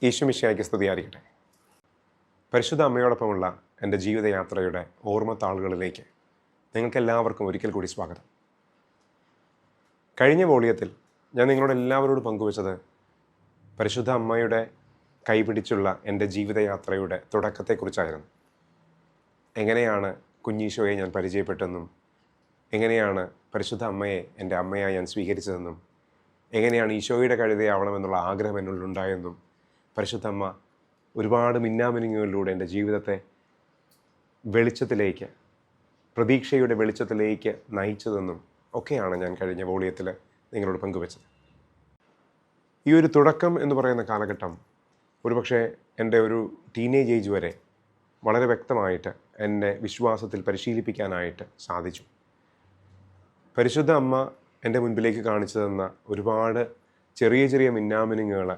ഈശോമിശിഹായ്ക്ക് സ്തുതിയായിരിക്കട്ടെ. പരിശുദ്ധ അമ്മയോടൊപ്പമുള്ള എൻ്റെ ജീവിതയാത്രയുടെ ഓർമ്മത്താളുകളിലേക്ക് നിങ്ങൾക്കെല്ലാവർക്കും ഒരിക്കൽ കൂടി സ്വാഗതം. കഴിഞ്ഞ വോളിയത്തിൽ ഞാൻ നിങ്ങളോട് എല്ലാവരോടും പങ്കുവച്ചത് പരിശുദ്ധ അമ്മയുടെ കൈപിടിച്ചുള്ള എൻ്റെ ജീവിതയാത്രയുടെ തുടക്കത്തെക്കുറിച്ചായിരുന്നു. എങ്ങനെയാണ് കുഞ്ഞീശോയെ ഞാൻ പരിചയപ്പെട്ടെന്നും, എങ്ങനെയാണ് പരിശുദ്ധ അമ്മയെ എൻ്റെ അമ്മയായി ഞാൻ സ്വീകരിച്ചതെന്നും, എങ്ങനെയാണ് ഈശോയുടെ കഴുതയാവണമെന്നുള്ള ആഗ്രഹം എന്നുള്ളുണ്ടായെന്നും, പരിശുദ്ധ അമ്മ ഒരുപാട് മിന്നാമിനുങ്ങികളിലൂടെ എൻ്റെ ജീവിതത്തെ വെളിച്ചത്തിലേക്ക്, പ്രതീക്ഷയുടെ വെളിച്ചത്തിലേക്ക് നയിച്ചതെന്നും ഒക്കെയാണ് ഞാൻ കഴിഞ്ഞ വോളിയത്തിൽ നിങ്ങളോട് പങ്കുവച്ചത്. ഈ ഒരു തുടക്കം എന്ന് പറയുന്ന കാലഘട്ടം ഒരുപക്ഷെ എൻ്റെ ഒരു ടീനേജ് ഏജ് വരെ വളരെ വ്യക്തമായിട്ട് എൻ്റെ വിശ്വാസത്തിൽ പരിശീലിപ്പിക്കാനായിട്ട് സാധിച്ചു. പരിശുദ്ധ അമ്മ എൻ്റെ മുൻപിലേക്ക് കാണിച്ചു തന്ന ഒരുപാട് ചെറിയ ചെറിയ മിന്നാമിനുങ്ങുകൾ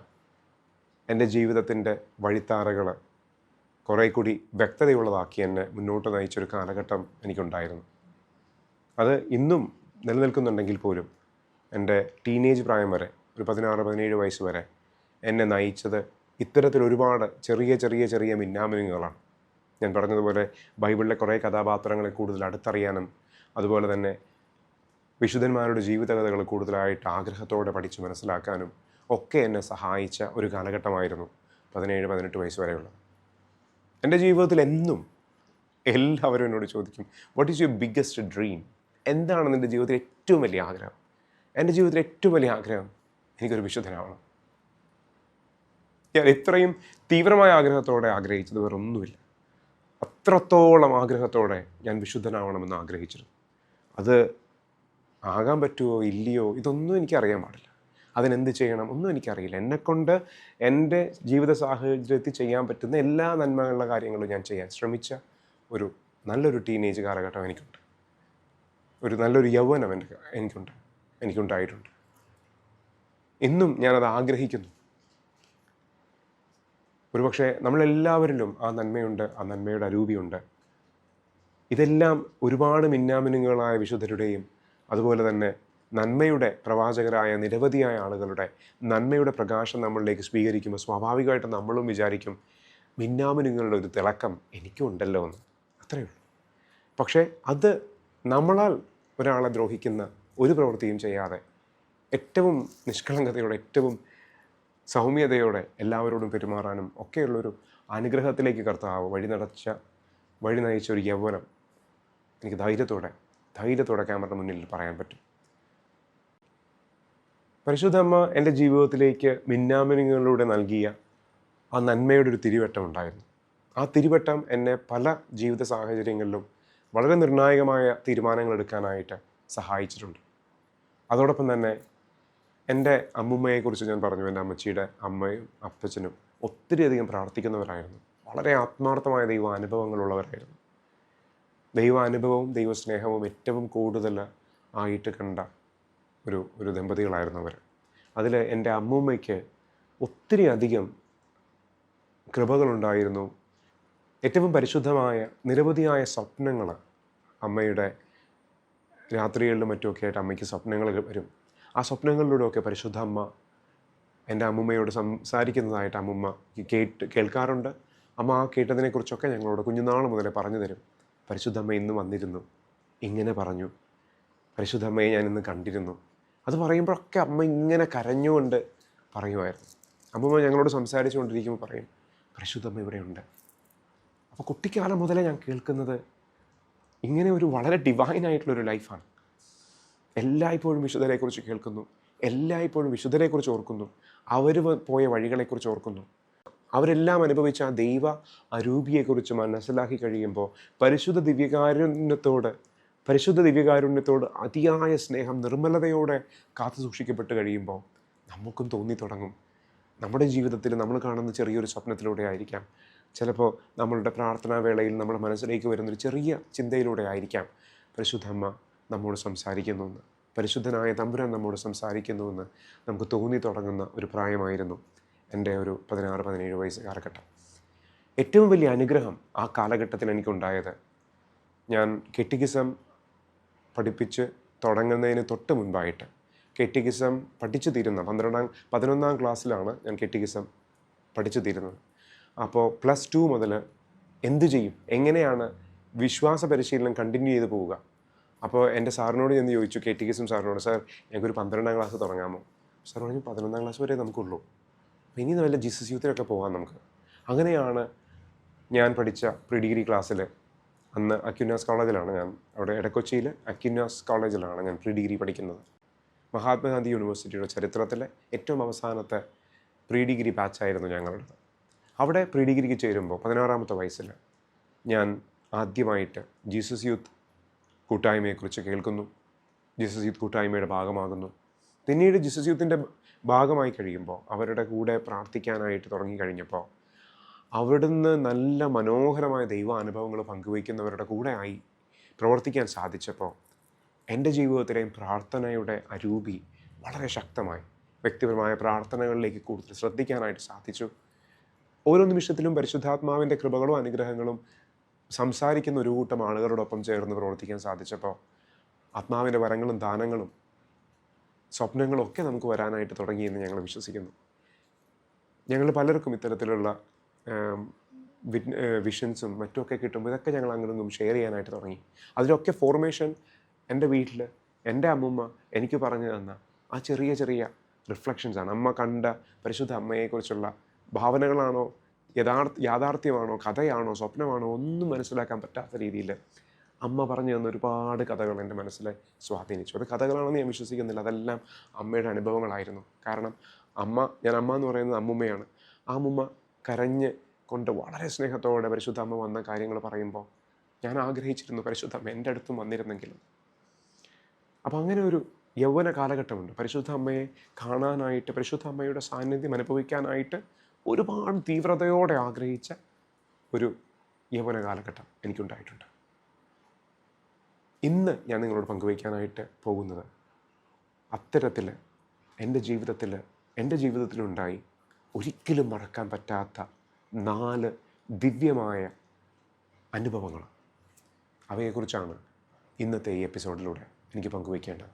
എൻ്റെ ജീവിതത്തിൻ്റെ വഴിത്താറകൾ കുറേ കൂടി വ്യക്തതയുള്ളതാക്കി എന്നെ മുന്നോട്ട് നയിച്ചൊരു കാലഘട്ടം എനിക്കുണ്ടായിരുന്നു. അത് ഇന്നും നിലനിൽക്കുന്നുണ്ടെങ്കിൽ പോലും എൻ്റെ ടീനേജ് പ്രായം വരെ, ഒരു 16-17 വയസ്സ് വരെ എന്നെ നയിച്ചത് ഇത്തരത്തിൽ ഒരുപാട് ചെറിയ ചെറിയ ചെറിയ മിന്നാമിനുങ്ങുകളാണ്. ഞാൻ പറഞ്ഞതുപോലെ ബൈബിളിലെ കുറേ കഥാപാത്രങ്ങളെ കൂടുതൽ അടുത്തറിയാനും, അതുപോലെ തന്നെ വിശുദ്ധന്മാരുടെ ജീവിതകഥകൾ കൂടുതലായിട്ട് ആഗ്രഹത്തോടെ പഠിച്ച് മനസ്സിലാക്കാനും ഒക്കെ എന്നെ സഹായിച്ച ഒരു കാലഘട്ടമായിരുന്നു 17-18 വയസ്സ് വരെയുള്ളത്. എൻ്റെ ജീവിതത്തിൽ എന്നും എല്ലാവരും എന്നോട് ചോദിക്കും, what is your biggest dream? എന്താണ് നിൻ്റെ ജീവിതത്തിൽ ഏറ്റവും വലിയ ആഗ്രഹം? എൻ്റെ ജീവിതത്തിൽ ഏറ്റവും വലിയ ആഗ്രഹം എനിക്കൊരു വിശുദ്ധനാവണം. ഞാൻ ഇത്രയും തീവ്രമായ ആഗ്രഹത്തോടെ ആഗ്രഹിച്ചത് വേറൊന്നുമില്ല. അത്രത്തോളം ആഗ്രഹത്തോടെ ഞാൻ വിശുദ്ധനാവണമെന്ന് ആഗ്രഹിച്ചിരുന്നു. അത് ആകാൻ പറ്റുമോ ഇല്ലയോ ഇതൊന്നും എനിക്കറിയാൻ പാടില്ല. അതിനെന്ത് ചെയ്യണം ഒന്നും എനിക്കറിയില്ല. എന്നെക്കൊണ്ട് എൻ്റെ ജീവിത സാഹചര്യത്തിൽ ചെയ്യാൻ പറ്റുന്ന എല്ലാ നന്മകളുടെ കാര്യങ്ങളും ഞാൻ ചെയ്യാൻ ശ്രമിച്ച ഒരു നല്ലൊരു ടീനേജ് കാലഘട്ടം എനിക്കുണ്ട്. ഒരു നല്ലൊരു യൗവനം എനിക്കുണ്ടായിട്ടുണ്ട്. ഇന്നും ഞാനത് ആഗ്രഹിക്കുന്നു. ഒരുപക്ഷെ നമ്മളെല്ലാവരിലും ആ നന്മയുണ്ട്, ആ നന്മയുടെ അരൂപിയുണ്ട്. ഇതെല്ലാം ഒരുപാട് മിന്നാമിനുങ്ങളായ വിശുദ്ധരുടെയും അതുപോലെ തന്നെ നന്മയുടെ പ്രവാചകരായ നിരവധിയായ ആളുകളുടെ നന്മയുടെ പ്രകാശം നമ്മളിലേക്ക് സ്വീകരിക്കുമ്പോൾ സ്വാഭാവികമായിട്ട് നമ്മളും വിചാരിക്കും, മിന്നാമിനുങ്ങളുടെ ഒരു തിളക്കം എനിക്കും ഉണ്ടല്ലോ എന്ന്. അത്രയേ ഉള്ളൂ. പക്ഷേ അത് നമ്മളാൽ ഒരാളെ ദ്രോഹിക്കുന്ന ഒരു പ്രവൃത്തിയും ചെയ്യാതെ ഏറ്റവും നിഷ്കളങ്കതയോടെ, ഏറ്റവും സൗമ്യതയോടെ എല്ലാവരോടും പെരുമാറാനും ഒക്കെയുള്ളൊരു അനുഗ്രഹത്തിലേക്ക് കർത്താവ് വഴി നയിച്ച ഒരു യൗവനം എനിക്ക് ധൈര്യത്തോടെ ക്യാമറയുടെ മുന്നിൽ പറയാൻ പറ്റും. പരിശുദ്ധ അമ്മ എൻ്റെ ജീവിതത്തിലേക്ക് മിന്നാമിനുങ്ങളിലൂടെ നൽകിയ ആ നന്മയുടെ ഒരു തിരിവട്ടം ഉണ്ടായിരുന്നു. ആ തിരിവട്ടം എന്നെ പല ജീവിത സാഹചര്യങ്ങളിലും വളരെ നിർണായകമായ തീരുമാനങ്ങൾ എടുക്കാനായിട്ട് സഹായിച്ചിട്ടുണ്ട്. അതോടൊപ്പം തന്നെ എൻ്റെ അമ്മുമ്മയെക്കുറിച്ച് ഞാൻ പറഞ്ഞു. എൻ്റെ അമ്മച്ചിയുടെ അമ്മയും അപ്പച്ചനും ഒത്തിരിയധികം പ്രാർത്ഥിക്കുന്നവരായിരുന്നു. വളരെ ആത്മാർത്ഥമായ ദൈവാനുഭവങ്ങളുള്ളവരായിരുന്നു. ദൈവാനുഭവവും ദൈവസ്നേഹവും ഏറ്റവും കൂടുതൽ ആയിട്ട് കണ്ട ഒരു ദമ്പതികളായിരുന്നു അവർ. അതിൽ എൻ്റെ അമ്മൂമ്മയ്ക്ക് ഒത്തിരി അധികം കൃപകളുണ്ടായിരുന്നു. ഏറ്റവും പരിശുദ്ധമായ നിരവധിയായ സ്വപ്നങ്ങൾ അമ്മയുടെ രാത്രികളിലും മറ്റുമൊക്കെ ആയിട്ട് അമ്മയ്ക്ക് സ്വപ്നങ്ങൾ വരും. ആ സ്വപ്നങ്ങളിലൂടെയൊക്കെ പരിശുദ്ധ അമ്മ എൻ്റെ അമ്മൂമ്മയോട് സംസാരിക്കുന്നതായിട്ട് അമ്മൂമ്മ കേൾക്കാറുണ്ട്. അമ്മ ആ കേട്ടതിനെക്കുറിച്ചൊക്കെ ഞങ്ങളോട് കുഞ്ഞുനാൾ മുതലേ പറഞ്ഞു തരും. പരിശുദ്ധ അമ്മ ഇന്ന് വന്നിരുന്നു, ഇങ്ങനെ പറഞ്ഞു, പരിശുദ്ധ അമ്മയെ ഞാൻ ഇന്ന് കണ്ടിരുന്നു. അത് പറയുമ്പോഴൊക്കെ അമ്മ ഇങ്ങനെ കരഞ്ഞുകൊണ്ട് പറയുമായിരുന്നു. അമ്മമ്മ ഞങ്ങളോട് സംസാരിച്ചു കൊണ്ടിരിക്കുമ്പോൾ പറയും, പരിശുദ്ധ അമ്മ ഇവിടെയുണ്ട്. അപ്പോൾ കുട്ടിക്കാലം മുതലേ ഞാൻ കേൾക്കുന്നത് ഇങ്ങനെ ഒരു വളരെ ഡിവൈനായിട്ടുള്ളൊരു ലൈഫാണ്. എല്ലായ്പ്പോഴും വിശുദ്ധരെക്കുറിച്ച് കേൾക്കുന്നു, എല്ലായ്പ്പോഴും വിശുദ്ധരെക്കുറിച്ച് ഓർക്കുന്നു, അവർ പോയ വഴികളെക്കുറിച്ച് ഓർക്കുന്നു. അവരെല്ലാം അനുഭവിച്ച ആ ദൈവ അരൂപിയെക്കുറിച്ച് മനസ്സിലാക്കി കഴിയുമ്പോൾ പരിശുദ്ധ ദിവ്യകാരുണ്യത്തോട് അതിയായ സ്നേഹം നിർമ്മലതയോടെ കാത്തു സൂക്ഷിക്കപ്പെട്ട് കഴിയുമ്പോൾ നമുക്കും തോന്നി തുടങ്ങും, നമ്മുടെ ജീവിതത്തിൽ നമ്മൾ കാണുന്ന ചെറിയൊരു സ്വപ്നത്തിലൂടെ ആയിരിക്കാം, ചിലപ്പോൾ നമ്മളുടെ പ്രാർത്ഥനാ വേളയിൽ നമ്മുടെ മനസ്സിലേക്ക് വരുന്നൊരു ചെറിയ ചിന്തയിലൂടെ ആയിരിക്കാം പരിശുദ്ധമ്മ നമ്മോട് സംസാരിക്കുന്നുവെന്ന്, പരിശുദ്ധനായ തമ്പുരാൻ നമ്മോട് സംസാരിക്കുന്നുവെന്ന് നമുക്ക് തോന്നി തുടങ്ങുന്ന ഒരു പ്രായമായിരുന്നു എൻ്റെ ഒരു 16-17 വയസ്സ് കാലഘട്ടം. ഏറ്റവും വലിയ അനുഗ്രഹം ആ കാലഘട്ടത്തിൽ എനിക്കുണ്ടായത്, ഞാൻ കെറ്റിക്കിസം പഠിപ്പിച്ച് തുടങ്ങുന്നതിന് തൊട്ട് മുൻപായിട്ട്, കെറ്റിക്കിസം പഠിച്ചു തീരുന്ന 11ാം ക്ലാസ്സിലാണ് ഞാൻ കെറ്റിക്കിസം പഠിച്ചു തീരുന്നത്. അപ്പോൾ +2 മുതൽ എന്ത് ചെയ്യും, എങ്ങനെയാണ് വിശ്വാസ പരിശീലനം കണ്ടിന്യൂ ചെയ്ത് പോവുക. അപ്പോൾ എൻ്റെ സാറിനോട് ഞാൻ ചോദിച്ചു, KTKSM സാറിനോട്, സാർ ഞങ്ങൾക്കൊരു 12ാം ക്ലാസ് തുടങ്ങാമോ? സാർ പറഞ്ഞു 11ാം ക്ലാസ് വരെ നമുക്കുള്ളൂ, അപ്പോൾ ഇനി വല്ല ജീസസ് യൂത്തിലൊക്കെ പോകാം നമുക്ക്. അങ്ങനെയാണ് ഞാൻ പഠിച്ച പ്രീ ഡിഗ്രി ക്ലാസ്സിൽ, അന്ന് അക്യുനാസ് കോളേജിലാണ് ഞാൻ, അവിടെ എടക്കൊച്ചിയിൽ അക്യുനാസ് കോളേജിലാണ് ഞാൻ പ്രീ ഡിഗ്രി പഠിക്കുന്നത്. മഹാത്മാഗാന്ധി യൂണിവേഴ്സിറ്റിയുടെ ചരിത്രത്തിലെ ഏറ്റവും അവസാനത്തെ പ്രീ ഡിഗ്രി ബാച്ചായിരുന്നു ഞങ്ങളുടേത്. അവിടെ പ്രീ ഡിഗ്രിക്ക് ചേരുമ്പോൾ 16ാമത്തെ വയസ്സിൽ ഞാൻ ആദ്യമായിട്ട് ജീസസ് യൂത്ത് കൂട്ടായ്മയെക്കുറിച്ച് കേൾക്കുന്നു, ജീസസ് യൂത്ത് കൂട്ടായ്മയുടെ ഭാഗമാകുന്നു. പിന്നീട് ജീസസ് യൂത്തിൻ്റെ ഭാഗമായി കഴിയുമ്പോൾ, അവരുടെ കൂടെ പ്രാർത്ഥിക്കാനായിട്ട് തുടങ്ങിക്കഴിഞ്ഞപ്പോൾ, അവിടുന്ന് നല്ല മനോഹരമായ ദൈവാനുഭവങ്ങൾ പങ്കുവയ്ക്കുന്നവരുടെ കൂടെ ആയി പ്രവർത്തിക്കാൻ സാധിച്ചപ്പോൾ എൻ്റെ ജീവിതത്തിലെയും പ്രാർത്ഥനയുടെ അരൂപി വളരെ ശക്തമായി. വ്യക്തിപരമായ പ്രാർത്ഥനകളിലേക്ക് കൂടുതൽ ശ്രദ്ധിക്കാനായിട്ട് സാധിച്ചു. ഓരോ നിമിഷത്തിലും പരിശുദ്ധാത്മാവിൻ്റെ കൃപകളും അനുഗ്രഹങ്ങളും സംസാരിക്കുന്ന ഒരു കൂട്ടം ആളുകളോടൊപ്പം ചേർന്ന് പ്രവർത്തിക്കാൻ സാധിച്ചപ്പോൾ ആത്മാവിൻ്റെ വരങ്ങളും ദാനങ്ങളും സ്വപ്നങ്ങളും ഒക്കെ നമുക്ക് വരാനായിട്ട് തുടങ്ങിയെന്ന് ഞങ്ങൾ വിശ്വസിക്കുന്നു. ഞങ്ങൾ പലർക്കും ഇത്തരത്തിലുള്ള വിഷൻസും മറ്റുമൊക്കെ കിട്ടുമ്പോൾ ഇതൊക്കെ ഞങ്ങൾ അങ്ങോട്ടും ഷെയർ ചെയ്യാനായിട്ട് തുടങ്ങി. അതിലൊക്കെ ഫോർമേഷൻ എൻ്റെ വീട്ടിൽ എൻ്റെ അമ്മൂമ്മ എനിക്ക് പറഞ്ഞു തന്ന ആ ചെറിയ ചെറിയ റിഫ്ലക്ഷൻസാണ്. അമ്മ കണ്ട പരിശുദ്ധ അമ്മയെക്കുറിച്ചുള്ള ഭാവനകളാണോ, യാഥാർത്ഥ്യമാണോ, കഥയാണോ, സ്വപ്നമാണോ, ഒന്നും മനസ്സിലാക്കാൻ പറ്റാത്ത രീതിയിൽ അമ്മ പറഞ്ഞു തന്ന ഒരുപാട് കഥകൾ എൻ്റെ മനസ്സിലെ സ്വാധീനിച്ചു. അത് കഥകളാണെന്ന് ഞാൻ വിശ്വസിക്കുന്നില്ല, അതെല്ലാം അമ്മയുടെ അനുഭവങ്ങളായിരുന്നു. കാരണം ഞാൻ അമ്മ എന്ന് പറയുന്നത് അമ്മുമ്മയാണ്. ആ അമ്മുമ്മ കരഞ്ഞ് കൊണ്ട് വളരെ സ്നേഹത്തോടെ പരിശുദ്ധ അമ്മ വന്ന കാര്യങ്ങൾ പറയുമ്പോൾ ഞാൻ ആഗ്രഹിച്ചിരുന്നു പരിശുദ്ധ അമ്മ എൻ്റെ അടുത്തും വന്നിരുന്നെങ്കിലും. അപ്പോൾ അങ്ങനെ ഒരു യൗവന കാലഘട്ടമുണ്ട്. പരിശുദ്ധ അമ്മയെ കാണാനായിട്ട്, പരിശുദ്ധ അമ്മയുടെ സാന്നിധ്യം അനുഭവിക്കാനായിട്ട് ഒരുപാട് തീവ്രതയോടെ ആഗ്രഹിച്ച ഒരു യൗവന കാലഘട്ടം എനിക്കുണ്ടായിട്ടുണ്ട്. ഇന്ന് ഞാൻ നിങ്ങളോട് പങ്കുവയ്ക്കാനായിട്ട് പോകുന്നത് അത്തരത്തിൽ എൻ്റെ ജീവിതത്തിലുണ്ടായി ഒരിക്കലും മറക്കാൻ പറ്റാത്ത 4 ദിവ്യമായ അനുഭവങ്ങൾ. അവയെക്കുറിച്ചാണ് ഇന്നത്തെ ഈ എപ്പിസോഡിലൂടെ എനിക്ക് പങ്കുവയ്ക്കേണ്ടത്.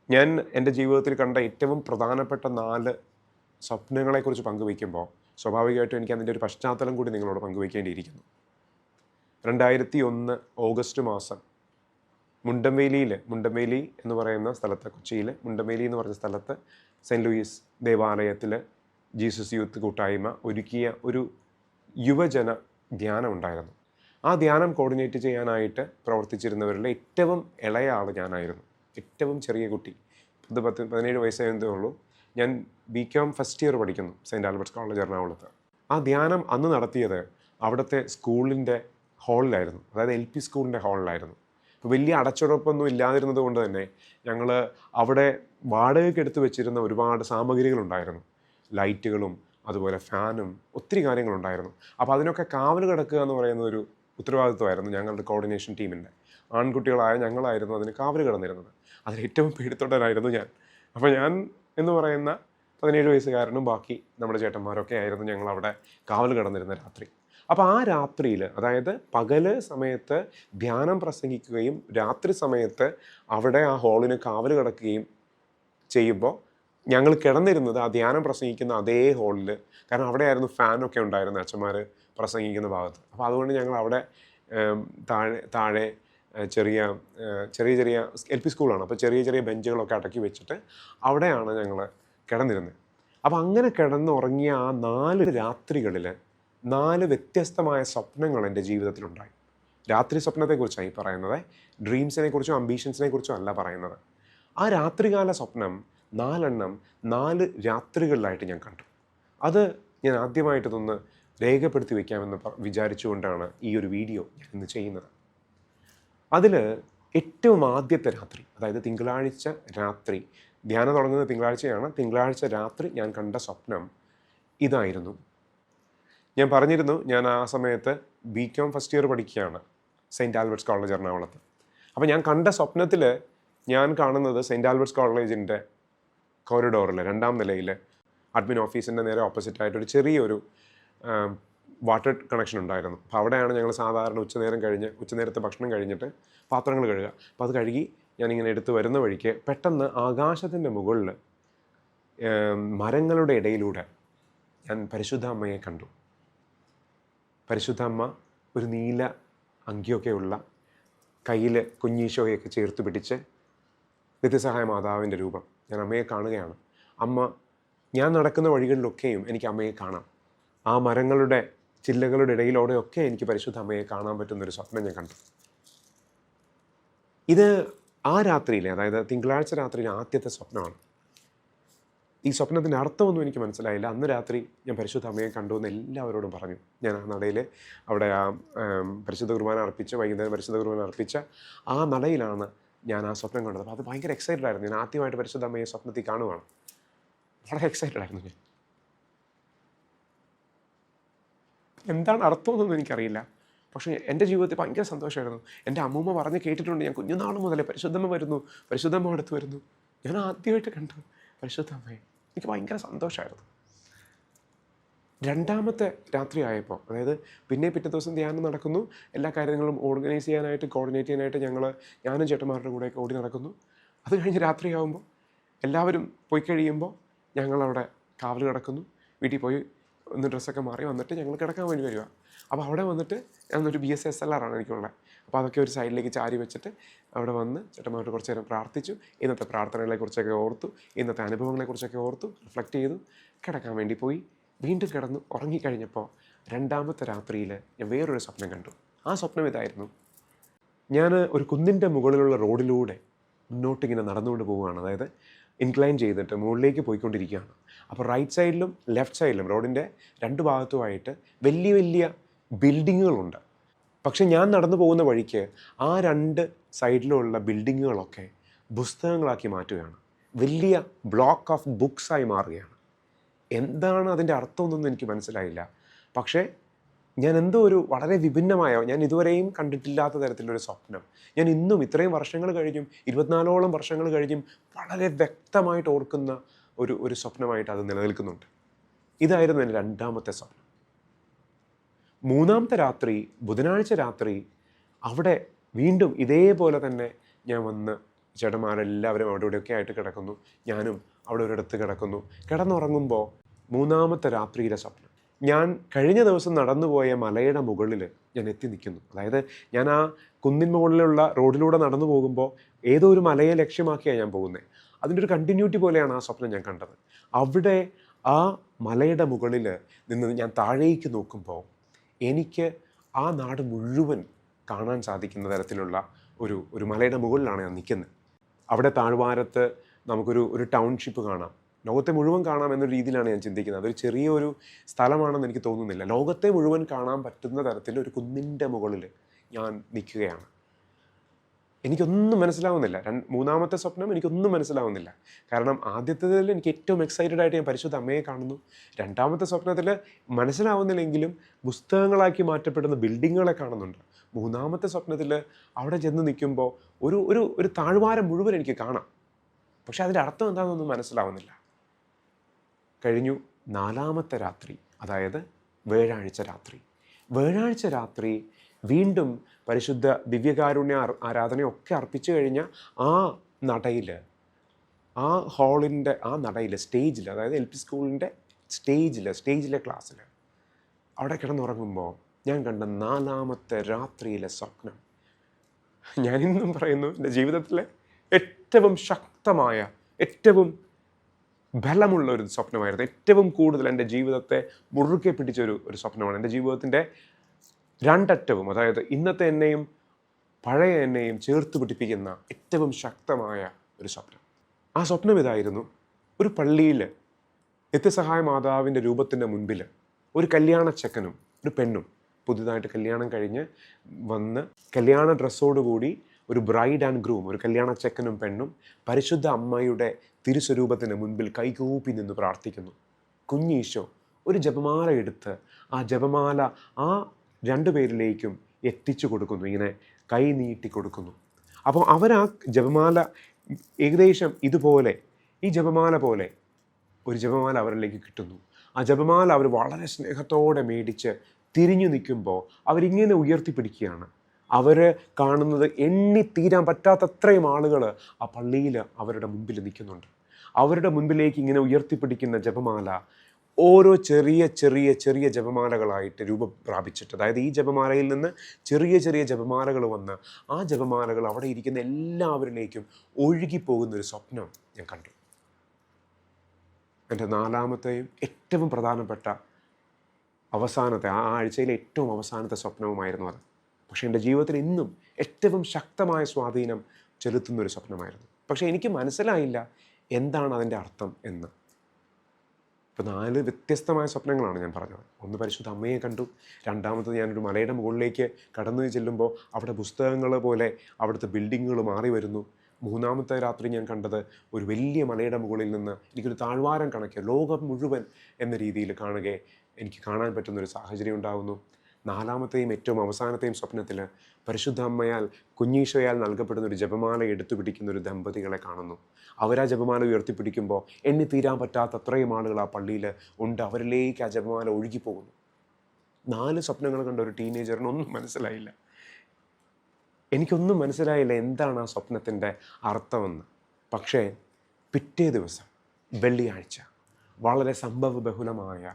ഞാൻ എൻ്റെ ജീവിതത്തിൽ കണ്ട ഏറ്റവും പ്രധാനപ്പെട്ട 4 സ്വപ്നങ്ങളെക്കുറിച്ച് പങ്കുവയ്ക്കുമ്പോൾ സ്വാഭാവികമായിട്ടും എനിക്ക് അതിൻ്റെ ഒരു പശ്ചാത്തലം കൂടി നിങ്ങളോട് പങ്കുവയ്ക്കേണ്ടിയിരിക്കുന്നു. 2001 ഓഗസ്റ്റ് മാസം മുണ്ടംവേലി എന്ന് പറയുന്ന സ്ഥലത്ത്, കൊച്ചിയിൽ മുണ്ടംവേലി എന്ന് പറഞ്ഞ സ്ഥലത്ത് സെൻറ്റ് ലൂയിസ് ദേവാലയത്തിൽ ജീസസ് യൂത്ത് കൂട്ടായ്മ ഒരുക്കിയ ഒരു യുവജന ധ്യാനം ഉണ്ടായിരുന്നു. ആ ധ്യാനം കോർഡിനേറ്റ് ചെയ്യാനായിട്ട് പ്രവർത്തിച്ചിരുന്നവരിലെ ഏറ്റവും ഇളയ ആൾ ഞാനായിരുന്നു. ഏറ്റവും ചെറിയ കുട്ടി, 17 വയസ്സേ ഉള്ളൂ. ഞാൻ BCom ഫസ്റ്റ് ഇയർ പഠിക്കുന്നു സെൻറ്റ് ആൽബർട്ട്സ് കോളേജ് എറണാകുളത്ത്. ആ ധ്യാനം അന്ന് നടത്തിയത് അവിടുത്തെ സ്കൂളിൻ്റെ ഹാളിലായിരുന്നു, അതായത് LP സ്കൂളിൻ്റെ ഹാളിലായിരുന്നു. അപ്പോൾ വലിയ അടച്ചുറപ്പൊന്നും ഇല്ലാതിരുന്നത് കൊണ്ട് തന്നെ ഞങ്ങൾ അവിടെ വാടകയ്ക്ക് എടുത്ത് വെച്ചിരുന്ന ഒരുപാട് സാമഗ്രികളുണ്ടായിരുന്നു. ലൈറ്റുകളും അതുപോലെ ഫാനും ഒത്തിരി കാര്യങ്ങളുണ്ടായിരുന്നു. അപ്പോൾ അതിനൊക്കെ കാവൽ കിടക്കുക എന്ന് പറയുന്ന ഒരു ഉത്തരവാദിത്വമായിരുന്നു ഞങ്ങളുടെ കോർഡിനേഷൻ ടീമിൻ്റെ. ആൺകുട്ടികളായ ഞങ്ങളായിരുന്നു അതിന് കാവൽ കിടന്നിരുന്നത്. അതിൽ ഏറ്റവും പേടിത്തൊണ്ടനായിരുന്നു ഞാൻ. അപ്പോൾ ഞാൻ എന്ന് പറയുന്ന 17 വയസ്സുകാരനും ബാക്കി നമ്മുടെ ചേട്ടന്മാരൊക്കെ ആയിരുന്നു ഞങ്ങളവിടെ കാവൽ കിടന്നിരുന്ന രാത്രി. അപ്പോൾ ആ രാത്രിയിൽ, അതായത് പകല് സമയത്ത് ധ്യാനം പ്രസംഗിക്കുകയും രാത്രി സമയത്ത് അവിടെ ആ ഹാളിന് കാവൽ കിടക്കുകയും ചെയ്യുമ്പോൾ ഞങ്ങൾ കിടന്നിരുന്നത് ആ ധ്യാനം പ്രസംഗിക്കുന്ന അതേ ഹാളിൽ. കാരണം അവിടെയായിരുന്നു ഫാനൊക്കെ ഉണ്ടായിരുന്നത് അച്ഛന്മാർ പ്രസംഗിക്കുന്ന ഭാഗത്ത്. അപ്പോൾ അതുകൊണ്ട് ഞങ്ങൾ അവിടെ താഴെ ചെറിയ LP സ്കൂളാണ്. അപ്പോൾ ചെറിയ ബെഞ്ചുകളൊക്കെ അടക്കി വെച്ചിട്ട് അവിടെയാണ് ഞങ്ങൾ കിടന്നിരുന്നത്. അപ്പോൾ അങ്ങനെ കിടന്നുറങ്ങിയ ആ 4 രാത്രികളിൽ 4 വ്യത്യസ്തമായ സ്വപ്നങ്ങൾ എൻ്റെ ജീവിതത്തിലുണ്ടായി. രാത്രി സ്വപ്നത്തെക്കുറിച്ചാണ് ഈ പറയുന്നത്. ഡ്രീംസിനെ കുറിച്ചോ അംബീഷൻസിനെ കുറിച്ചോ അല്ല പറയുന്നത്. ആ രാത്രികാല സ്വപ്നം 4 4 രാത്രികളിലായിട്ട് ഞാൻ കണ്ടു. അത് ഞാൻ ആദ്യമായിട്ട് ഇതൊന്ന് രേഖപ്പെടുത്തി വയ്ക്കാമെന്ന് വിചാരിച്ചുകൊണ്ടാണ് ഈ ഒരു വീഡിയോ ഞാൻ ഇന്ന് ചെയ്യുന്നത്. അതിൽ ഏറ്റവും ആദ്യത്തെ രാത്രി, അതായത് തിങ്കളാഴ്ച രാത്രി, ധ്യാനം തുടങ്ങുന്നത് തിങ്കളാഴ്ചയാണ്. തിങ്കളാഴ്ച രാത്രി ഞാൻ കണ്ട സ്വപ്നം ഇതായിരുന്നു. ഞാൻ പറഞ്ഞിരുന്നു, ഞാൻ ആ സമയത്ത് BCom ഫസ്റ്റ് ഇയർ പഠിക്കുകയാണ് സെയിൻറ്റ് ആൽബർട്ട്സ് കോളേജ് എറണാകുളത്ത്. അപ്പോൾ ഞാൻ കണ്ട സ്വപ്നത്തിൽ ഞാൻ കാണുന്നത് സെയിൻറ്റ് ആൽബർട്ട്സ് കോളേജിൻ്റെ കോറിഡോറിൽ 2ാം നിലയിൽ അഡ്മിൻ ഓഫീസിൻ്റെ നേരെ ഓപ്പോസിറ്റായിട്ട് ഒരു ചെറിയൊരു വാട്ടർ കണക്ഷൻ ഉണ്ടായിരുന്നു. അപ്പോൾ അവിടെയാണ് ഞങ്ങൾ സാധാരണ ഉച്ചനേരത്തെ ഭക്ഷണം കഴിഞ്ഞിട്ട് പാത്രങ്ങൾ കഴുകുക. അപ്പോൾ അത് കഴുകി ഞാനിങ്ങനെ എടുത്ത് വരുന്ന വഴിക്ക് പെട്ടെന്ന് ആകാശത്തിൻ്റെ മുകളിൽ മരങ്ങളുടെ ഇടയിലൂടെ ഞാൻ പരിശുദ്ധ അമ്മയെ കണ്ടു. പരിശുദ്ധ അമ്മ ഒരു നീല അങ്കിയൊക്കെയുള്ള, കയ്യിൽ കുഞ്ഞീശോയൊക്കെ ചേർത്ത് പിടിച്ച് നിത്യസഹായ മാതാവിൻ്റെ രൂപം. ഞാൻ അമ്മയെ കാണുകയാണ്. ഞാൻ നടക്കുന്ന വഴികളിലൊക്കെയും എനിക്ക് അമ്മയെ കാണാം. ആ മരങ്ങളുടെ ചില്ലകളുടെ ഇടയിലൂടെയൊക്കെ എനിക്ക് പരിശുദ്ധ അമ്മയെ കാണാൻ പറ്റുന്നൊരു സ്വപ്നം ഞാൻ കണ്ടു. ഇത് ആ രാത്രിയിലെ, അതായത് തിങ്കളാഴ്ച രാത്രിയിലെ ആദ്യത്തെ സ്വപ്നമാണ്. ഈ സ്വപ്നത്തിൻ്റെ അർത്ഥമൊന്നും എനിക്ക് മനസ്സിലായില്ല. അന്ന് രാത്രി ഞാൻ പരിശുദ്ധ അമ്മയെ കണ്ടു എന്ന് എല്ലാവരോടും പറഞ്ഞു. ഞാൻ ആ നടയിൽ അവിടെ ആ പരിശുദ്ധ കുർബാന അർപ്പിച്ച്, വൈകുന്നേരം പരിശുദ്ധ കുർബാന അർപ്പിച്ച ആ നടയിലാണ് ഞാൻ ആ സ്വപ്നം കണ്ടത്. അപ്പോൾ അത് ഭയങ്കര എക്സൈറ്റഡ് ആയിരുന്നു. ഞാൻ ആദ്യമായിട്ട് പരിശുദ്ധ അമ്മയെ സ്വപ്നത്തിൽ കാണുവാണ്. വളരെ എക്സൈറ്റഡ് ആയിരുന്നു ഞാൻ. എന്താണ് അർത്ഥമൊന്നും എനിക്കറിയില്ല. പക്ഷേ എൻ്റെ ജീവിതത്തിൽ ഭയങ്കര സന്തോഷമായിരുന്നു. എൻ്റെ അമ്മൂമ്മ പറഞ്ഞ് കേട്ടിട്ടുണ്ട്. ഞാൻ കുഞ്ഞുനാൾ മുതലേ പരിശുദ്ധമ്മ വരുന്നു, പരിശുദ്ധമ്മ അടുത്ത് വരുന്നു. ഞാൻ ആദ്യമായിട്ട് കണ്ടു പരിശുദ്ധ അമ്മയെ. എനിക്ക് ഭയങ്കര സന്തോഷമായിരുന്നു. 2ാമത്തെ രാത്രി ആയപ്പോൾ, അതായത് പിന്നെ പിറ്റേ ദിവസം ധ്യാനം നടക്കുന്നു, എല്ലാ കാര്യങ്ങളും ഓർഗനൈസ് ചെയ്യാനായിട്ട്, കോർഡിനേറ്റ് ചെയ്യാനായിട്ട് ഞാനും ചേട്ടന്മാരുടെ കൂടെയൊക്കെ ഓടി നടക്കുന്നു. അത് കഴിഞ്ഞ് രാത്രിയാകുമ്പോൾ എല്ലാവരും പോയി കഴിയുമ്പോൾ ഞങ്ങളവിടെ കാവൽ കിടക്കുന്നു. വീട്ടിൽ പോയി ഒന്ന് ഡ്രസ്സൊക്കെ മാറി വന്നിട്ട് ഞങ്ങൾ കിടക്കാൻ വേണ്ടി വരിക. അപ്പോൾ അവിടെ വന്നിട്ട് ഞാനൊരു BSSLR ആണ് എനിക്കുള്ളത്. അപ്പോൾ അതൊക്കെ ഒരു സൈഡിലേക്ക് ചാരി വെച്ചിട്ട് അവിടെ വന്ന് ചേട്ടന്മാരോട് കുറച്ച് നേരം പ്രാർത്ഥിച്ചു. ഇന്നത്തെ പ്രാർത്ഥനകളെക്കുറിച്ചൊക്കെ ഓർത്തു, ഇന്നത്തെ അനുഭവങ്ങളെക്കുറിച്ചൊക്കെ ഓർത്തു, റിഫ്ലക്റ്റ് ചെയ്തു, കിടക്കാൻ വേണ്ടി പോയി. വീണ്ടും കിടന്നു ഉറങ്ങിക്കഴിഞ്ഞപ്പോൾ 2ാമത്തെ രാത്രിയിൽ ഞാൻ വേറൊരു സ്വപ്നം കണ്ടു. ആ സ്വപ്നം ഇതായിരുന്നു. ഞാൻ ഒരു കുന്നിൻ്റെ മുകളിലുള്ള റോഡിലൂടെ മുന്നോട്ടിങ്ങനെ നടന്നുകൊണ്ട് പോവുകയാണ്. അതായത് ഇൻക്ലൈൻ ചെയ്തിട്ട് മുകളിലേക്ക് പോയിക്കൊണ്ടിരിക്കുകയാണ്. അപ്പോൾ റൈറ്റ് സൈഡിലും ലെഫ്റ്റ് സൈഡിലും റോഡിൻ്റെ 2 ഭാഗത്തുമായിട്ട് വലിയ വലിയ ബിൽഡിങ്ങുകളുണ്ട്. പക്ഷെ ഞാൻ നടന്നു പോകുന്ന വഴിക്ക് ആ 2 സൈഡിലുള്ള ബിൽഡിങ്ങുകളൊക്കെ പുസ്തകങ്ങളാക്കി മാറ്റുകയാണ്. വലിയ ബ്ലോക്ക് ഓഫ് ബുക്സായി മാറുകയാണ്. എന്താണ് അതിൻ്റെ അർത്ഥമൊന്നും എനിക്ക് മനസ്സിലായില്ല. പക്ഷേ ഞാൻ എന്തോ ഒരു വളരെ വിഭിന്നമായ, ഞാൻ ഇതുവരെയും കണ്ടിട്ടില്ലാത്ത തരത്തിലൊരു സ്വപ്നം ഞാൻ ഇന്നും ഇത്രയും വർഷങ്ങൾ കഴിഞ്ഞും 24ഓളം വർഷങ്ങൾ കഴിഞ്ഞും വളരെ വ്യക്തമായിട്ട് ഓർക്കുന്ന ഒരു സ്വപ്നമായിട്ട് അത് നിലനിൽക്കുന്നുണ്ട്. ഇതായിരുന്നു എൻ്റെ 2ാമത്തെ സ്വപ്നം. 3ാമത്തെ രാത്രി, ബുധനാഴ്ച രാത്രി, അവിടെ വീണ്ടും ഇതേപോലെ തന്നെ ഞാൻ വന്ന് ചേട്ടന്മാരെല്ലാവരും അവിടെ ഇവിടെയൊക്കെ ആയിട്ട് കിടക്കുന്നു. ഞാനും അവിടെ ഒരിടത്ത് കിടക്കുന്നു. കിടന്നുറങ്ങുമ്പോൾ 3ാമത്തെ രാത്രിയിലെ സ്വപ്നം, ഞാൻ കഴിഞ്ഞ ദിവസം നടന്നുപോയ മലയുടെ മുകളിൽ ഞാൻ എത്തി നിൽക്കുന്നു. അതായത് ഞാൻ ആ കുന്നിൻ മുകളിലുള്ള റോഡിലൂടെ നടന്നു പോകുമ്പോൾ ഏതോ ഒരു മലയെ ലക്ഷ്യമാക്കിയാണ് ഞാൻ പോകുന്നത്. അതിൻ്റെ ഒരു കണ്ടിന്യൂറ്റി പോലെയാണ് ആ സ്വപ്നം ഞാൻ കണ്ടത്. അവിടെ ആ മലയുടെ മുകളിൽ നിന്ന് ഞാൻ താഴേക്ക് നോക്കുമ്പോൾ എനിക്ക് ആ നാട് മുഴുവൻ കാണാൻ സാധിക്കുന്ന തരത്തിലുള്ള ഒരു മലയുടെ മുകളിലാണ് ഞാൻ നിൽക്കുന്നത്. അവിടെ താഴ്വാരത്ത് നമുക്കൊരു ടൗൺഷിപ്പ് കാണാം. ലോകത്തെ മുഴുവൻ കാണാം എന്നൊരു രീതിയിലാണ് ഞാൻ ചിന്തിക്കുന്നത്. അതൊരു ചെറിയൊരു സ്ഥലമാണെന്ന് എനിക്ക് തോന്നുന്നില്ല. ലോകത്തെ മുഴുവൻ കാണാൻ പറ്റുന്ന തരത്തിൽ ഒരു കുന്നിൻ്റെ മുകളിൽ ഞാൻ നിൽക്കുകയാണ്. എനിക്കൊന്നും മനസ്സിലാവുന്നില്ല. 3ാമത്തെ സ്വപ്നം എനിക്കൊന്നും മനസ്സിലാവുന്നില്ല. കാരണം ആദ്യത്തേതിൽ എനിക്ക് ഏറ്റവും എക്സൈറ്റഡ് ആയിട്ട് ഞാൻ പരിശുദ്ധ അമ്മയെ കാണുന്നു. 2ാമത്തെ സ്വപ്നത്തിൽ മനസ്സിലാവുന്നില്ലെങ്കിലും പുസ്തകങ്ങളാക്കി മാറ്റപ്പെടുന്ന ബിൽഡിങ്ങുകളെ കാണുന്നുണ്ട്. 3ാമത്തെ സ്വപ്നത്തിൽ അവിടെ ചെന്ന് നിൽക്കുമ്പോൾ ഒരു താഴ്വാരം മുഴുവൻ എനിക്ക് കാണാം. പക്ഷെ അതിൻ്റെ അർത്ഥം എന്താണെന്നൊന്നും മനസ്സിലാവുന്നില്ല. കഴിഞ്ഞു 4ാമത്തെ രാത്രി, അതായത് വ്യാഴാഴ്ച രാത്രി. വ്യാഴാഴ്ച രാത്രി വീണ്ടും പരിശുദ്ധ ദിവ്യകാരുണ്യ ആരാധനയൊക്കെ അർപ്പിച്ചു കഴിഞ്ഞ ആ നടയിൽ, ആ ഹാളിൻ്റെ ആ നടയിൽ, സ്റ്റേജിൽ, അതായത് LP സ്കൂളിൻ്റെ സ്റ്റേജിലെ ക്ലാസ്സിൽ അവിടെ കിടന്നുറങ്ങുമ്പോൾ ഞാൻ കണ്ട 4ാമത്തെ രാത്രിയിലെ സ്വപ്നം, ഞാനിന്നും പറയുന്നു എൻ്റെ ജീവിതത്തിലെ ഏറ്റവും ശക്തമായ, ഏറ്റവും ബലമുള്ള ഒരു സ്വപ്നമായിരുന്നു. ഏറ്റവും കൂടുതൽ എൻ്റെ ജീവിതത്തെ മുറുകെ പിടിച്ച ഒരു സ്വപ്നമാണ്. എൻ്റെ ജീവിതത്തിൻ്റെ രണ്ടറ്റവും, അതായത് ഇന്നത്തെ എന്നെയും പഴയ എന്നെയും ചേർത്ത് പിടിപ്പിക്കുന്ന ഏറ്റവും ശക്തമായ ഒരു സ്വപ്നം. ആ സ്വപ്നം ഇതായിരുന്നു: ഒരു പള്ളിയിൽ നിത്യസഹായ മാതാവിൻ്റെ രൂപത്തിൻ്റെ മുൻപിൽ ഒരു കല്യാണ ചെക്കനും ഒരു പെണ്ണും പുതുതായിട്ട് കല്യാണം കഴിഞ്ഞ് വന്ന് കല്യാണ ഡ്രസ്സോടുകൂടി ഒരു ബ്രൈഡ് ആൻഡ് ഗ്രൂം, ഒരു കല്യാണ ചെക്കനും പെണ്ണും പരിശുദ്ധ അമ്മയുടെ തിരുസ്വരൂപത്തിന് മുൻപിൽ കൈകൂപ്പി നിന്ന് പ്രാർത്ഥിക്കുന്നു. കുഞ്ഞീശോ ഒരു ജപമാല എടുത്ത് ആ ജപമാല ആ രണ്ടു പേരിലേക്കും എത്തിച്ചു കൊടുക്കുന്നു, ഇങ്ങനെ കൈ നീട്ടി കൊടുക്കുന്നു. അപ്പോൾ അവരാ ജപമാല ഏകദേശം ഇതുപോലെ, ഈ ജപമാല പോലെ ഒരു ജപമാല അവരിലേക്ക് കിട്ടുന്നു. ആ ജപമാല അവർ വളരെ സ്നേഹത്തോടെ മേടിച്ച് തിരിഞ്ഞു നിൽക്കുമ്പോൾ അവരിങ്ങനെ ഉയർത്തിപ്പിടിക്കുകയാണ്. അവർ കാണുന്നത് എണ്ണിത്തീരാൻ പറ്റാത്തത്രയും ആളുകൾ ആ പള്ളിയിൽ അവരുടെ മുമ്പിൽ നിൽക്കുന്നുണ്ട്. അവരുടെ മുൻപിലേക്ക് ഇങ്ങനെ ഉയർത്തിപ്പിടിക്കുന്ന ജപമാല ഓരോ ചെറിയ ചെറിയ ചെറിയ ജപമാലകളായിട്ട് രൂപം പ്രാപിച്ചിട്ട്, അതായത് ഈ ജപമാലയിൽ നിന്ന് ചെറിയ ചെറിയ ജപമാലകൾ വന്ന് ആ ജപമാലകൾ അവിടെ ഇരിക്കുന്ന എല്ലാവരിലേക്കും ഒഴുകിപ്പോകുന്നൊരു സ്വപ്നം ഞാൻ കണ്ടു. എൻ്റെ നാലാമത്തെയും ഏറ്റവും പ്രധാനപ്പെട്ട അവസാനത്തെ, ആ ആഴ്ചയിലെ ഏറ്റവും അവസാനത്തെ സ്വപ്നവുമായിരുന്നു അത്. പക്ഷേ എൻ്റെ ജീവിതത്തിൽ ഇന്നും ഏറ്റവും ശക്തമായ സ്വാധീനം ചെലുത്തുന്നൊരു സ്വപ്നമായിരുന്നു. പക്ഷേ എനിക്ക് മനസ്സിലായില്ല എന്താണ് അതിൻ്റെ അർത്ഥം എന്ന്. ഇപ്പോൾ 4 വ്യത്യസ്തമായ സ്വപ്നങ്ങളാണ് ഞാൻ പറഞ്ഞത്. ഒന്ന് പരിശുദ്ധ അമ്മയെ കണ്ടു. രണ്ടാമത്തത് ഞാനൊരു മലയുടെ മുകളിലേക്ക് കടന്നു ചെല്ലുമ്പോൾ അവിടെ പുസ്തകങ്ങൾ പോലെ അവിടുത്തെ ബിൽഡിങ്ങുകൾ മാറി വരുന്നു. മൂന്നാമത്തെ രാത്രി ഞാൻ കണ്ടത് ഒരു വലിയ മലയുടെ മുകളിൽ നിന്ന് എനിക്കൊരു താഴ്വാരം കണക്കെ ലോകം മുഴുവൻ എന്ന രീതിയിൽ എനിക്ക് കാണാൻ പറ്റുന്നൊരു സാഹചര്യം ഉണ്ടാകുന്നു. നാലാമത്തെയും ഏറ്റവും അവസാനത്തെയും സ്വപ്നത്തിൽ പരിശുദ്ധ അമ്മയാൽ കുഞ്ഞീശോയാൽ നൽകപ്പെടുന്ന ഒരു ജപമാല എടുത്തു പിടിക്കുന്ന ഒരു ദമ്പതികളെ കാണുന്നു. അവരാ ജപമാല ഉയർത്തിപ്പിടിക്കുമ്പോൾ എണ്ണിത്തീരാൻ പറ്റാത്ത അത്രയും ആളുകൾ ആ പള്ളിയിൽ ഉണ്ട്. അവരിലേക്ക് ആ ജപമാല ഒഴുകിപ്പോകുന്നു. 4 സ്വപ്നങ്ങൾ കണ്ട ഒരു ടീനേജറിനൊന്നും മനസ്സിലായില്ല. എനിക്കൊന്നും മനസ്സിലായില്ല എന്താണ് ആ സ്വപ്നത്തിൻ്റെ അർത്ഥമെന്ന്. പക്ഷേ പിറ്റേ ദിവസം വെള്ളിയാഴ്ച വളരെ സംഭവബഹുലമായ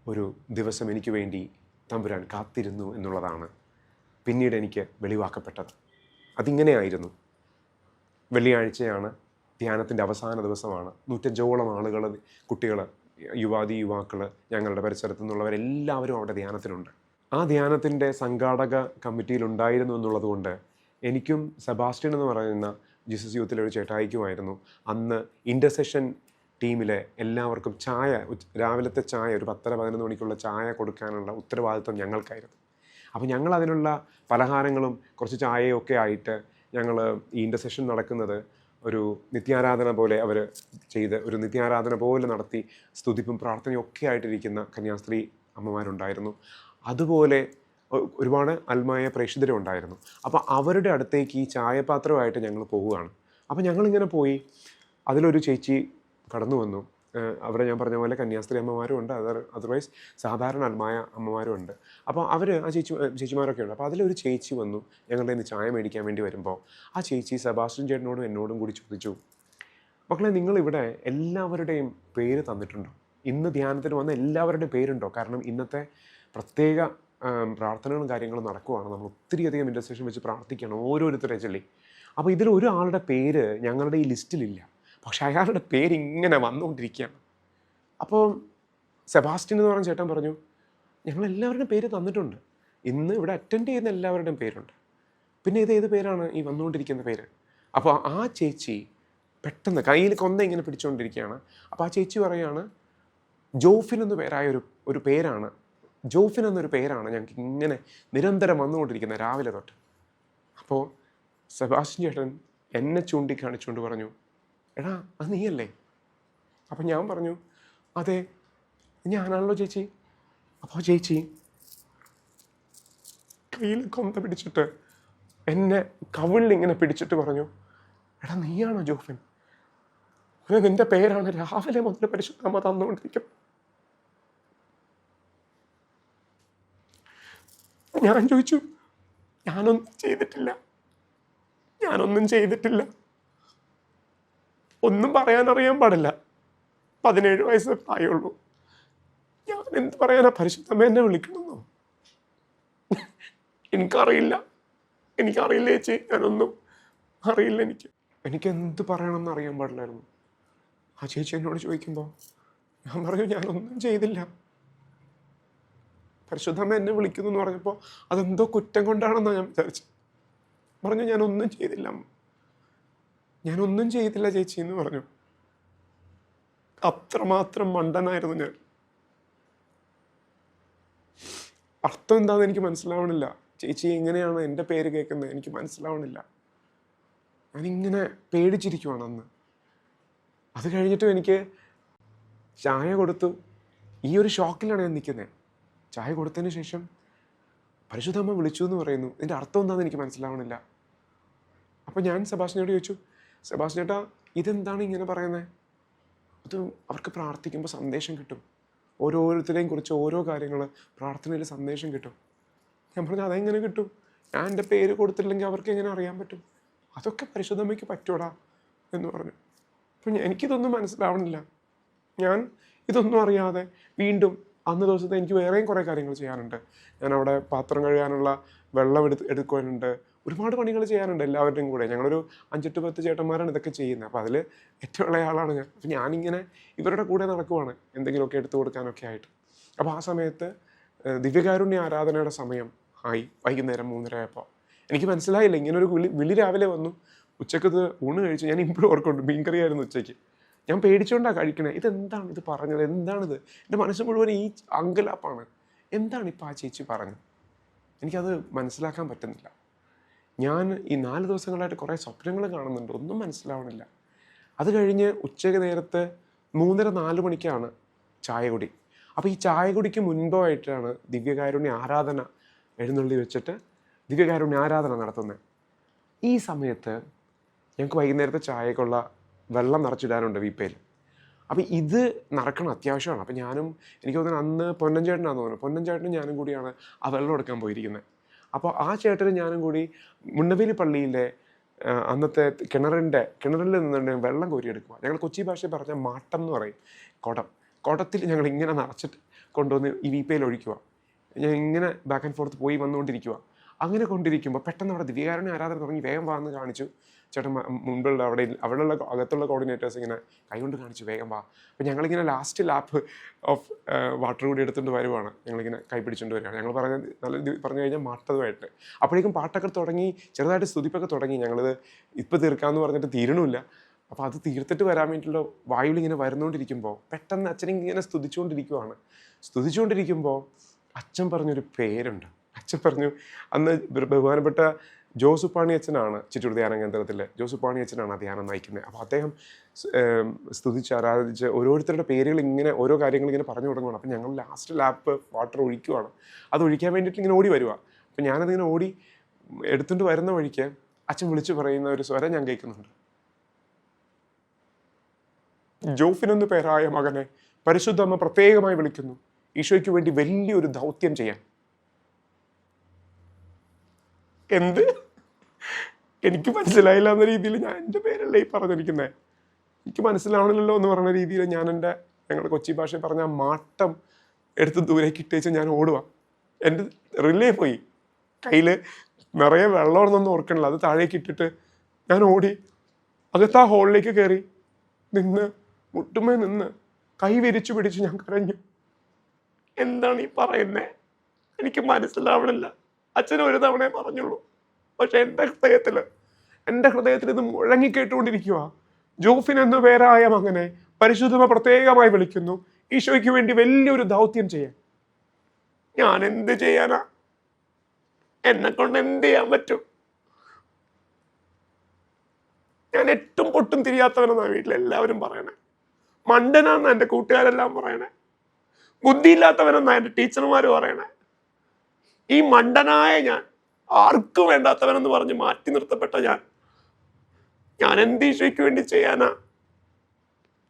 ഒരു ദിവസം എനിക്ക് വേണ്ടി തമ്പുരാൻ കാത്തിരുന്നു എന്നുള്ളതാണ് പിന്നീട് എനിക്ക് വെളിവാക്കപ്പെട്ടത്. അതിങ്ങനെയായിരുന്നു. വെള്ളിയാഴ്ചയാണ്, ധ്യാനത്തിൻ്റെ അവസാന ദിവസമാണ്. 105ഓളം ആളുകൾ, കുട്ടികൾ, യുവാക്കൾ, ഞങ്ങളുടെ പരിസരത്തു നിന്നുള്ളവരെല്ലാവരും അവിടെ ധ്യാനത്തിനുണ്ട്. ആ ധ്യാനത്തിൻ്റെ സംഘാടക കമ്മിറ്റിയിലുണ്ടായിരുന്നു എന്നുള്ളതുകൊണ്ട് എനിക്കും സെബാസ്റ്റ്യൻ എന്ന് പറയുന്ന ജീസസ് യൂത്തിലെ ഒരു ചേട്ടായിക്കുമായിരുന്നു അന്ന് ഇൻ്റർസെഷൻ ടീമിലെ എല്ലാവർക്കും ചായ, രാവിലത്തെ ചായ, ഒരു 10-11 മണിക്കുള്ള ചായ കൊടുക്കാനുള്ള ഉത്തരവാദിത്വം ഞങ്ങൾക്കായിരുന്നു. അപ്പോൾ ഞങ്ങൾ അതിനുള്ള പലഹാരങ്ങളും കുറച്ച് ചായയും ഒക്കെ ആയിട്ട് ഞങ്ങൾ ഈ ഇൻ്റർസെഷൻ നടക്കുന്നത് ഒരു നിത്യാരാധന പോലെ അവർ ചെയ്ത്, ഒരു നിത്യാരാധന പോലെ നടത്തി സ്തുതിപ്പും പ്രാർത്ഥനയും ഒക്കെ ആയിട്ടിരിക്കുന്ന കന്യാസ്ത്രീ അമ്മമാരുണ്ടായിരുന്നു. അതുപോലെ ഒരുപാട് ആത്മായ പ്രേക്ഷിതരും ഉണ്ടായിരുന്നു. അപ്പോൾ അവരുടെ അടുത്തേക്ക് ഈ ചായപാത്രമായിട്ട് ഞങ്ങൾ പോവുകയാണ്. അപ്പോൾ ഞങ്ങളിങ്ങനെ പോയി, അതിലൊരു ചേച്ചി കടന്നു വന്നു. അവിടെ ഞാൻ പറഞ്ഞ പോലെ കന്യാസ്ത്രീ അമ്മമാരും ഉണ്ട്, അതർവൈസ് സാധാരണ ആത്മായ അമ്മമാരും ഉണ്ട്. അപ്പോൾ അവർ ആ ചേച്ചിമാരൊക്കെ ഉണ്ട്. അപ്പോൾ അതിലൊരു ചേച്ചി വന്നു ഞങ്ങളുടെ ഇന്ന് ചായ മേടിക്കാൻ വേണ്ടി വരുമ്പോൾ ആ ചേച്ചി സെബാസ്റ്റ്യൻ ചേട്ടനോടും എന്നോടും കൂടി ചോദിച്ചു, മക്കളെ നിങ്ങളിവിടെ എല്ലാവരുടെയും പേര് തന്നിട്ടുണ്ടോ? ഇന്ന് ധ്യാനത്തിന് വന്ന എല്ലാവരുടെയും പേരുണ്ടോ? കാരണം ഇന്നത്തെ പ്രത്യേക പ്രാർത്ഥനകളും കാര്യങ്ങളും നടക്കുവാണ്. നമ്മൾ ഒത്തിരിയധികം ഇൻ്റർസെഷൻ വെച്ച് പ്രാർത്ഥിക്കണം ഓരോരുത്തരെ ചൊല്ലി. അപ്പോൾ ഇതിൽ ഒരാളുടെ പേര് ഞങ്ങളുടെ ഈ ലിസ്റ്റിലില്ല, പക്ഷെ അയാളുടെ പേര് ഇങ്ങനെ വന്നുകൊണ്ടിരിക്കുകയാണ്. അപ്പോൾ സെബാസ്റ്റ്യൻ എന്ന് പറഞ്ഞ ചേട്ടൻ പറഞ്ഞു, ഞങ്ങളെല്ലാവരുടെയും പേര് തന്നിട്ടുണ്ട്, ഇന്ന് ഇവിടെ അറ്റൻഡ് ചെയ്യുന്ന എല്ലാവരുടെയും പേരുണ്ട്, പിന്നെ ഏത് പേരാണ് ഈ വന്നുകൊണ്ടിരിക്കുന്ന പേര്? അപ്പോൾ ആ ചേച്ചി പെട്ടെന്ന് കയ്യിൽ കൊന്ത ഇങ്ങനെ പിടിച്ചുകൊണ്ടിരിക്കുകയാണ്. അപ്പോൾ ആ ചേച്ചി പറയുകയാണ്, ജോഫിൻ എന്ന പേരായ ഒരു പേരാണ്, ജോഫിൻ എന്നൊരു പേരാണ് ഞങ്ങൾക്ക് ഇങ്ങനെ നിരന്തരം വന്നുകൊണ്ടിരിക്കുന്നത് രാവിലെ തൊട്ട്. അപ്പോൾ സെബാസ്റ്റ്യൻ ചേട്ടൻ എന്നെ ചൂണ്ടിക്കാണിച്ചുകൊണ്ട് പറഞ്ഞു, എടാ അത് നീയല്ലേ? അപ്പം ഞാൻ പറഞ്ഞു, അതെ ഞാനാണല്ലോ ചേച്ചി. അപ്പോൾ ചേച്ചി കയ്യിൽ കൊന്ത പിടിച്ചിട്ട് എന്നെ കവിളിലിങ്ങനെ പിടിച്ചിട്ട് പറഞ്ഞു, എടാ നീയാണോ ജോഫിൻ? നിന്റെ പേരാണ് രാവിലെ മുതൽ പരിശുദ്ധമ്മ തന്നുകൊണ്ടിരിക്കുന്നത്. ഞാൻ ചോദിച്ചു, ഞാനൊന്നും ചെയ്തിട്ടില്ല, ഒന്നും പറയാനറിയാൻ പാടില്ല, 17 വയസ്സേ പ്രായമുള്ളൂ, ഞാൻ എന്ത് പറയാനാ? പരിശുദ്ധമ്മ എന്നെ വിളിക്കണമെന്നോ? എനിക്കറിയില്ല ചേച്ചി, ഞാനൊന്നും അറിയില്ല. എനിക്ക് എന്ത് പറയണമെന്ന് അറിയാൻ പാടില്ലായിരുന്നു. ആ ചേച്ചി എന്നോട് ചോദിക്കുമ്പോൾ ഞാൻ പറഞ്ഞു, ഞാനൊന്നും ചെയ്തില്ല. പരിശുദ്ധമ്മ എന്നെ വിളിക്കുന്നു എന്ന് പറഞ്ഞപ്പോൾ അതെന്തോ കുറ്റം കൊണ്ടാണെന്നാണ് ഞാൻ വിചാരിച്ചത്. പറഞ്ഞു, ഞാനൊന്നും ചെയ്തില്ല, ഞാനൊന്നും ചെയ്തില്ല ചേച്ചി എന്ന് പറഞ്ഞു. അത്രമാത്രം മണ്ടനായിരുന്നു ഞാൻ. അർത്ഥം എന്താണെന്ന് എനിക്ക് മനസ്സിലാവണില്ല. ചേച്ചി എങ്ങനെയാണ് എൻ്റെ പേര് കേൾക്കുന്നത് എനിക്ക് മനസ്സിലാവണില്ല. ഞാനിങ്ങനെ പേടിച്ചിരിക്കുവാണ് അന്ന്. അത് കഴിഞ്ഞിട്ടും എനിക്ക് ചായ കൊടുത്തു. ഈ ഒരു ഷോക്കിലാണ് ഞാൻ നിൽക്കുന്നത്. ചായ കൊടുത്തതിന് ശേഷം പരിശുദ്ധമ്മ വിളിച്ചു എന്ന് പറയുന്നു. ഇതിൻ്റെ അർത്ഥം എന്താണെന്ന് എനിക്ക് മനസ്സിലാവണില്ല. അപ്പോൾ ഞാൻ സെബാസ്റ്റ്യനോട് ചോദിച്ചു, സെബാസ്റ്റ്യൻ ഇതെന്താണ് ഇങ്ങനെ പറയുന്നത്? അത് അവർക്ക് പ്രാർത്ഥിക്കുമ്പോൾ സന്ദേശം കിട്ടും. ഓരോരുത്തരെയും കുറിച്ച് ഓരോ കാര്യങ്ങൾ പ്രാർത്ഥനയിൽ സന്ദേശം കിട്ടും. ഞാൻ പറഞ്ഞു, അതെങ്ങനെ കിട്ടും? ഞാൻ എൻ്റെ പേര് കൊടുത്തില്ലെങ്കിൽ അവർക്ക് എങ്ങനെ അറിയാൻ പറ്റും? അതൊക്കെ പരിശുദ്ധമ്മയ്ക്ക് പറ്റൂടാ എന്ന് പറഞ്ഞു. അപ്പം എനിക്കിതൊന്നും മനസ്സിലാവണില്ല. ഞാൻ ഇതൊന്നും അറിയാതെ വീണ്ടും അന്ന് ദിവസത്തെ എനിക്ക് വേറെയും കുറേ കാര്യങ്ങൾ ചെയ്യാനുണ്ട്. ഞാൻ അവിടെ പാത്രം കഴുകാനുള്ള വെള്ളം എടുക്കാനുണ്ട്, ഒരുപാട് പണികൾ ചെയ്യാനുണ്ട് എല്ലാവരുടെയും കൂടെ. ഞങ്ങളൊരു 5-10 ചേട്ടന്മാരാണ് ഇതൊക്കെ ചെയ്യുന്നത്. അപ്പോൾ അതിൽ ഏറ്റവും ഇളയ ആളാണ് ഞാൻ. അപ്പോൾ ഞാനിങ്ങനെ ഇവരുടെ കൂടെ നടക്കുവാണ് എന്തെങ്കിലുമൊക്കെ എടുത്തു കൊടുക്കാനൊക്കെ ആയിട്ട്. അപ്പോൾ ആ സമയത്ത് ദിവ്യകാരുണ്യ ആരാധനയുടെ സമയം ആയി. വൈകുന്നേരം 3:30 ആയപ്പോൾ എനിക്ക് മനസ്സിലായില്ല. ഇങ്ങനൊരു വിളി രാവിലെ വന്നു. ഉച്ചക്കത് ഊണ് കഴിച്ചു. ഞാൻ ഇപ്പോഴും ഓർക്കുന്നുണ്ട്, മീൻകറി ആയിരുന്നു ഉച്ചയ്ക്ക്. ഞാൻ പേടിച്ചുകൊണ്ടാണ് കഴിക്കണേ. ഇതെന്താണ് ഇത് പറഞ്ഞത്? എന്താണിത്? എൻ്റെ മനസ്സ് മുഴുവൻ ഈ അങ്കലാപ്പാണ്. എന്താണ് ഇപ്പോൾ ആ ചേച്ചി പറഞ്ഞത്? എനിക്കത് മനസ്സിലാക്കാൻ പറ്റുന്നില്ല. ഞാൻ ഈ 4 ദിവസങ്ങളായിട്ട് കുറേ സ്വപ്നങ്ങൾ കാണുന്നുണ്ട്, ഒന്നും മനസ്സിലാവണില്ല. അത് കഴിഞ്ഞ് ഉച്ചയ്ക്ക് നേരത്ത് 3:30-4 മണിക്കാണ് ചായ കുടി. അപ്പോൾ ഈ ചായ കുടിക്ക് മുൻപായിട്ടാണ് ദിവ്യകാരുണ്യ ആരാധന എഴുന്നള്ളി വെച്ചിട്ട് ദിവ്യകാരുണ്യ ആരാധന നടത്തുന്നത്. ഈ സമയത്ത് ഞങ്ങൾക്ക് വൈകുന്നേരത്തെ ചായക്കുള്ള വെള്ളം നിറച്ചിടാനുണ്ട് വീപ്പയിൽ. അപ്പോൾ ഇത് നടക്കണം, അത്യാവശ്യമാണ്. അപ്പോൾ ഞാനും, എനിക്ക് തോന്നുന്നു അന്ന് പൊന്നഞ്ചേട്ടനാണെന്ന് തോന്നുന്നു, പൊന്നഞ്ചേട്ടനും ഞാനും കൂടിയാണ് ആ വെള്ളം എടുക്കാൻ പോയിരിക്കുന്നത്. അപ്പോൾ ആ ചേട്ടനും ഞാനും കൂടി മുണ്ടവേലി പള്ളിയിലെ അന്നത്തെ കിണറിൽ നിന്നുണ്ടെങ്കിൽ വെള്ളം കോരിയെടുക്കുക. ഞങ്ങൾ കൊച്ചി ഭാഷയിൽ പറഞ്ഞാൽ മാട്ടം എന്ന് പറയും. കുടത്തിൽ ഞങ്ങൾ ഇങ്ങനെ നിറച്ചിട്ട് കൊണ്ടുവന്ന് ഈ വീപ്പയിൽ ഒഴിക്കുക. ഞാൻ ഇങ്ങനെ ബാക്ക് ആൻഡ് ഫോർത്ത് പോയി വന്നുകൊണ്ടിരിക്കുക. അങ്ങനെ കൊണ്ടിരിക്കുമ്പോൾ പെട്ടെന്ന് അവിടെ ദിവ്യകാരുണ്യ ആരാധന തുടങ്ങി. വേഗം വാന്ന് കാണിച്ചു. ചേട്ടൻ മുൻപുള്ള അവിടെയുള്ള അകത്തുള്ള കോർഡിനേറ്റേഴ്സ് ഇങ്ങനെ കൈകൊണ്ട് കാണിച്ചു, വേഗം വാ. അപ്പോൾ ഞങ്ങളിങ്ങനെ ലാസ്റ്റ് ലാപ്പ് ഓഫ് വാട്ടർ കൂടി എടുത്തുകൊണ്ട് വരുവാണ്. ഞങ്ങളിങ്ങനെ കൈ പിടിച്ചുകൊണ്ട് വരികയാണ്. ഞങ്ങൾ പറഞ്ഞു കഴിഞ്ഞാൽ മാട്ടതുമായിട്ട്. അപ്പോഴേക്കും പാട്ടൊക്കെ തുടങ്ങി, ചെറുതായിട്ട് സ്തുതിപ്പൊക്കെ തുടങ്ങി. ഞങ്ങളിത് ഇപ്പോൾ തീർക്കാമെന്ന് പറഞ്ഞിട്ട് തീരണമില്ല. അപ്പോൾ അത് തീർത്തിട്ട് വരാൻ വേണ്ടിയിട്ടുള്ള വായുവിൽ ഇങ്ങനെ വരുന്നുകൊണ്ടിരിക്കുമ്പോൾ പെട്ടെന്ന് അച്ഛനിങ്ങനെ സ്തുതിച്ചുകൊണ്ടിരിക്കുമ്പോൾ അച്ഛൻ പറഞ്ഞൊരു പേരുണ്ട്. അച്ഛൻ പറഞ്ഞു, അന്ന് ബഹുമാനപ്പെട്ട ജോസുപ്പാണി അച്ഛനാണ് ചിറ്റൂർ ധ്യാന കേന്ദ്രത്തിലെ ജോസുപ്പാണി അച്ഛനാണ് ആ ധ്യാനം നയിക്കുന്നത്. അപ്പോൾ അദ്ദേഹം സ്തുതിച്ച് ആരാധിച്ച് ഓരോരുത്തരുടെ പേരുകൾ ഇങ്ങനെ ഓരോ കാര്യങ്ങൾ ഇങ്ങനെ പറഞ്ഞു തുടങ്ങുകയാണ്. അപ്പോൾ ഞങ്ങൾ ലാസ്റ്റ് ലാപ്പ് വാട്ടർ ഒഴിക്കുവാണ്. അത് ഒഴിക്കാൻ വേണ്ടിയിട്ട് ഇങ്ങനെ ഓടി വരുക. അപ്പോൾ ഞാനതിങ്ങനെ ഓടി എടുത്തുകൊണ്ട് വരുന്ന വഴിക്ക് അച്ഛൻ വിളിച്ചു പറയുന്ന ഒരു സ്വരം ഞാൻ കേൾക്കുന്നുണ്ട്. ജോഫിനെന്നു പേരായ മകനെ പരിശുദ്ധമ്മ പ്രത്യേകമായി വിളിക്കുന്നു, ഈശോയ്ക്ക് വേണ്ടി വലിയൊരു ദൗത്യം ചെയ്യാൻ. എന്ത്? എനിക്ക് മനസ്സിലായില്ല എന്ന രീതിയിൽ ഞാൻ എൻ്റെ പേരല്ലേ ഈ പറഞ്ഞിരിക്കുന്നത്. എനിക്ക് മനസ്സിലാവണില്ലല്ലോ എന്ന് പറഞ്ഞ രീതിയിൽ ഞങ്ങളുടെ കൊച്ചി ഭാഷയിൽ പറഞ്ഞ മാട്ടം എടുത്ത് ദൂരേക്ക് ഇട്ടേച്ച് ഞാൻ ഓടുക. എൻ്റെ റിലേ പോയി, കയ്യിൽ നിറയെ വെള്ളമാണെന്നൊന്നും ഓർക്കണില്ല. അത് താഴേക്ക് ഇട്ടിട്ട് ഞാൻ ഓടി അകത്ത് ആ ഹോളിലേക്ക് കയറി മുട്ടുമേ നിന്ന് കൈ വിരിച്ചു പിടിച്ച് ഞാൻ കരഞ്ഞു. എന്താണ് ഈ പറയുന്നത്? എനിക്ക് മനസ്സിലാവണില്ല. അച്ഛൻ ഒരു തവണയെ പറഞ്ഞുള്ളൂ, പക്ഷെ എൻ്റെ ഹൃദയത്തിൽ ഇത് മുഴങ്ങിക്കേട്ടുകൊണ്ടിരിക്കുക. ജോഫിൻ എന്നു പേരായ മകനെ പരിശുദ്ധമ പ്രത്യേകമായി വിളിക്കുന്നു, ഈശോയ്ക്ക് വേണ്ടി വലിയൊരു ദൗത്യം ചെയ്യാൻ. ഞാൻ എന്ത് ചെയ്യാനാ? എന്നെ കൊണ്ട് എന്ത് ചെയ്യാൻ പറ്റും? ഞാൻ എട്ടും പൊട്ടും തിരിയാത്തവനെന്നാണ് വീട്ടിലെല്ലാവരും പറയണേ. മണ്ടനാന്നാ എൻ്റെ കൂട്ടുകാരെല്ലാം പറയണേ. ബുദ്ധിയില്ലാത്തവനെന്നാ എൻ്റെ ടീച്ചർമാർ പറയണേ. ഈ മണ്ടനായ ഞാൻ, ആർക്കും വേണ്ടാത്തവനെന്ന് പറഞ്ഞ് മാറ്റി നിർത്തപ്പെട്ട ഞാൻ എന്ത് ഈശോയ്ക്ക് വേണ്ടി ചെയ്യാനാ?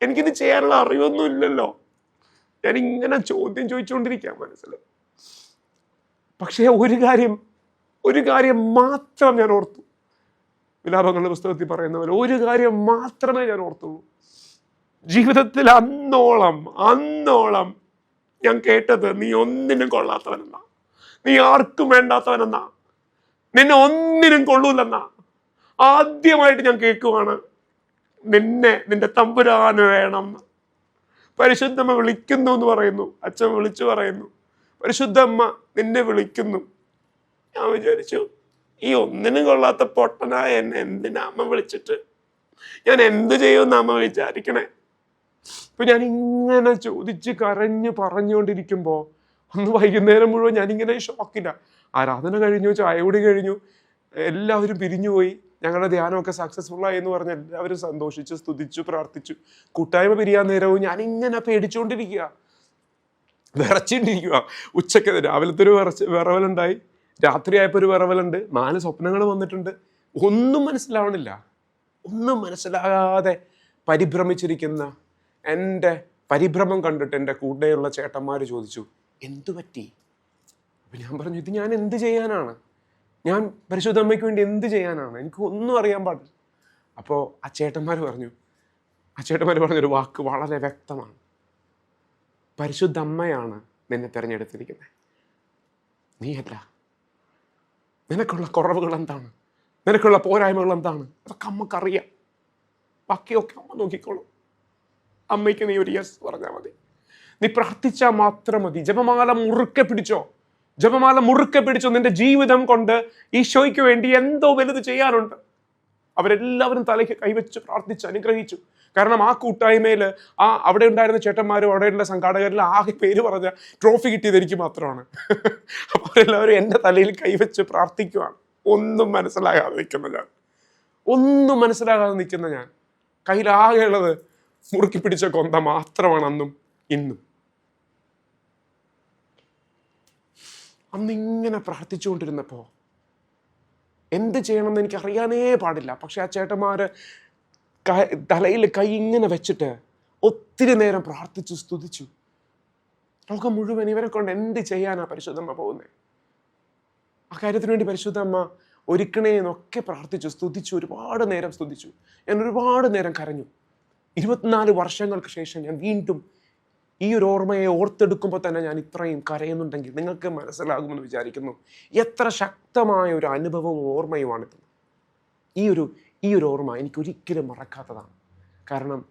എനിക്കിത് ചെയ്യാനുള്ള അറിവൊന്നും ഇല്ലല്ലോ. ഞാൻ ഇങ്ങനെ ചോദ്യം ചോദിച്ചുകൊണ്ടിരിക്കാം മനസ്സിൽ. പക്ഷേ ഒരു കാര്യം മാത്രം ഞാൻ ഓർത്തു. വിലാപങ്ങളുടെ പുസ്തകത്തിൽ പറയുന്ന പോലെ ഒരു കാര്യം മാത്രമേ ഞാൻ ഓർത്തുള്ളൂ. ജീവിതത്തിൽ അന്നോളം ഞാൻ കേട്ടത്, നീ ഒന്നിനും കൊള്ളാത്തവനെന്നാ, നീ ആർക്കും വേണ്ടാത്തവനെന്നാ, നിന്നെ ഒന്നിനും കൊള്ളൂലെന്നാ. ആദ്യമായിട്ട് ഞാൻ കേൾക്കുവാണ് നിന്റെ തമ്പുരാന് വേണം. പരിശുദ്ധമ്മ വിളിക്കുന്നു എന്ന് പറയുന്നു, അച്ഛൻ വിളിച്ചു പറയുന്നു, പരിശുദ്ധമ്മ നിന്നെ വിളിക്കുന്നു. ഞാൻ വിചാരിച്ചു, ഈ ഒന്നിനും കൊള്ളാത്ത പൊട്ടനായ എന്നെ എന്തിനാ അമ്മ വിളിച്ചിട്ട്, ഞാൻ എന്ത് ചെയ്യുമെന്ന് അമ്മ വിചാരിക്കണേ. ഇപ്പൊ ഞാൻ ഇങ്ങനെ ചോദിച്ച് കരഞ്ഞ് പറഞ്ഞുകൊണ്ടിരിക്കുമ്പോ അന്ന് വൈകുന്നേരം മുഴുവൻ ഞാനിങ്ങനെ ഷോക്കില്ല. ആരാധന കഴിഞ്ഞു, ചായകുടി കഴിഞ്ഞു, എല്ലാവരും പിരിഞ്ഞുപോയി, ഞങ്ങളുടെ ധ്യാനമൊക്കെ സക്സസ്ഫുൾ ആയി എന്ന് പറഞ്ഞ് എല്ലാവരും സന്തോഷിച്ചു, സ്തുതിച്ചു, പ്രാർത്ഥിച്ചു. കൂട്ടായ്മ പിരിയാൻ നേരവും ഞാനിങ്ങനെ പേടിച്ചുകൊണ്ടിരിക്കുക, വിറച്ചിട്ടിരിക്കുക. ഉച്ചക്ക് രാവിലത്തെ ഒരു വിറവലുണ്ടായി, രാത്രിയായപ്പോൾ ഒരു വിറവലുണ്ട്, 4 സ്വപ്നങ്ങൾ വന്നിട്ടുണ്ട്. ഒന്നും മനസ്സിലാവണില്ല. ഒന്നും മനസ്സിലാകാതെ പരിഭ്രമിച്ചിരിക്കുന്ന എൻ്റെ പരിഭ്രമം കണ്ടിട്ട് എൻ്റെ കൂടെയുള്ള ചേട്ടന്മാർ ചോദിച്ചു, എന്തു പറ്റി? അപ്പം ഞാൻ പറഞ്ഞു, ഇത് ഞാൻ എന്ത് ചെയ്യാനാണ്? ഞാൻ പരിശുദ്ധ അമ്മയ്ക്ക് വേണ്ടി എന്ത് ചെയ്യാനാണ്? എനിക്ക് ഒന്നും അറിയാൻ പാടില്ല. അപ്പോൾ ആ ചേട്ടന്മാർ പറഞ്ഞൊരു വാക്ക് വളരെ വ്യക്തമാണ്. പരിശുദ്ധ അമ്മയാണ് നിന്നെ തിരഞ്ഞെടുത്തിരിക്കുന്നത്, നീയല്ല. നിനക്കുള്ള കുറവുകൾ എന്താണ്, നിനക്കുള്ള പോരായ്മകൾ എന്താണ്, അതൊക്കെ അമ്മക്കറിയാം. ബാക്കിയൊക്കെ അമ്മ നോക്കിക്കോളും. അമ്മയ്ക്ക് നീ ഒരു യെസ് പറഞ്ഞാൽ മതി, നീ പ്രാർത്ഥിച്ചാൽ മാത്രം മതി. ജപമാല മുറുക്കെ പിടിച്ചോ. നിന്റെ ജീവിതം കൊണ്ട് ഈശോയ്ക്ക് വേണ്ടി എന്തോ വലുത് ചെയ്യാനുണ്ട്. അവരെല്ലാവരും തലയ്ക്ക് കൈവച്ച് പ്രാർത്ഥിച്ച് അനുഗ്രഹിച്ചു. കാരണം ആ കൂട്ടായ്മയിൽ അവിടെ ഉണ്ടായിരുന്ന ചേട്ടന്മാരും അവിടെയുള്ള സംഘാടകരിൽ ആകെ പേര് പറഞ്ഞ ട്രോഫി കിട്ടിയത് എനിക്ക് മാത്രമാണ്. അപ്പോൾ അവരെല്ലാവരും എൻ്റെ തലയിൽ കൈവച്ച് പ്രാർത്ഥിക്കുവാണ്. ഒന്നും മനസ്സിലാകാതെ നിൽക്കുന്ന ഞാൻ കയ്യിലാകെയുള്ളത് മുറുക്കി പിടിച്ച കൊന്ത മാത്രമാണ് അന്നും ഇന്നും. അന്നിങ്ങനെ പ്രാർത്ഥിച്ചുകൊണ്ടിരുന്നപ്പോൾ എന്ത് ചെയ്യണമെന്ന് എനിക്ക് അറിയാനേ പാടില്ല. പക്ഷെ ആ ചേട്ടന്മാര് തലയിൽ കൈ ഇങ്ങനെ വെച്ചിട്ട് ഒത്തിരി നേരം പ്രാർത്ഥിച്ചു, സ്തുതിച്ചു. ലോകം മുഴുവൻ ഇവരെ കൊണ്ട് എന്ത് ചെയ്യാനാ പരിശുദ്ധമ്മ പോകുന്നത്? ആ കാര്യത്തിന് വേണ്ടി പരിശുദ്ധമ്മ ഒരുക്കണേന്നൊക്കെ പ്രാർത്ഥിച്ചു, സ്തുതിച്ചു, ഒരുപാട് നേരം സ്തുതിച്ചു. ഞാൻ ഒരുപാട് നേരം കരഞ്ഞു. 24 വർഷങ്ങൾക്ക് ശേഷം ഞാൻ വീണ്ടും ഈ ഒരു ഓർമ്മയെ ഓർത്തെടുക്കുമ്പോൾ തന്നെ ഞാൻ ഇത്രയും കരയുന്നുണ്ടെങ്കിൽ നിങ്ങൾക്ക് മനസ്സിലാകുമെന്ന് വിചാരിക്കുന്നു. എത്ര ശക്തമായ ഒരു അനുഭവവും ഓർമ്മയുമാണിത്. ഈ ഒരു ഓർമ്മ എനിക്ക് ഒരിക്കലും മറക്കാത്തതാണ്. കാരണം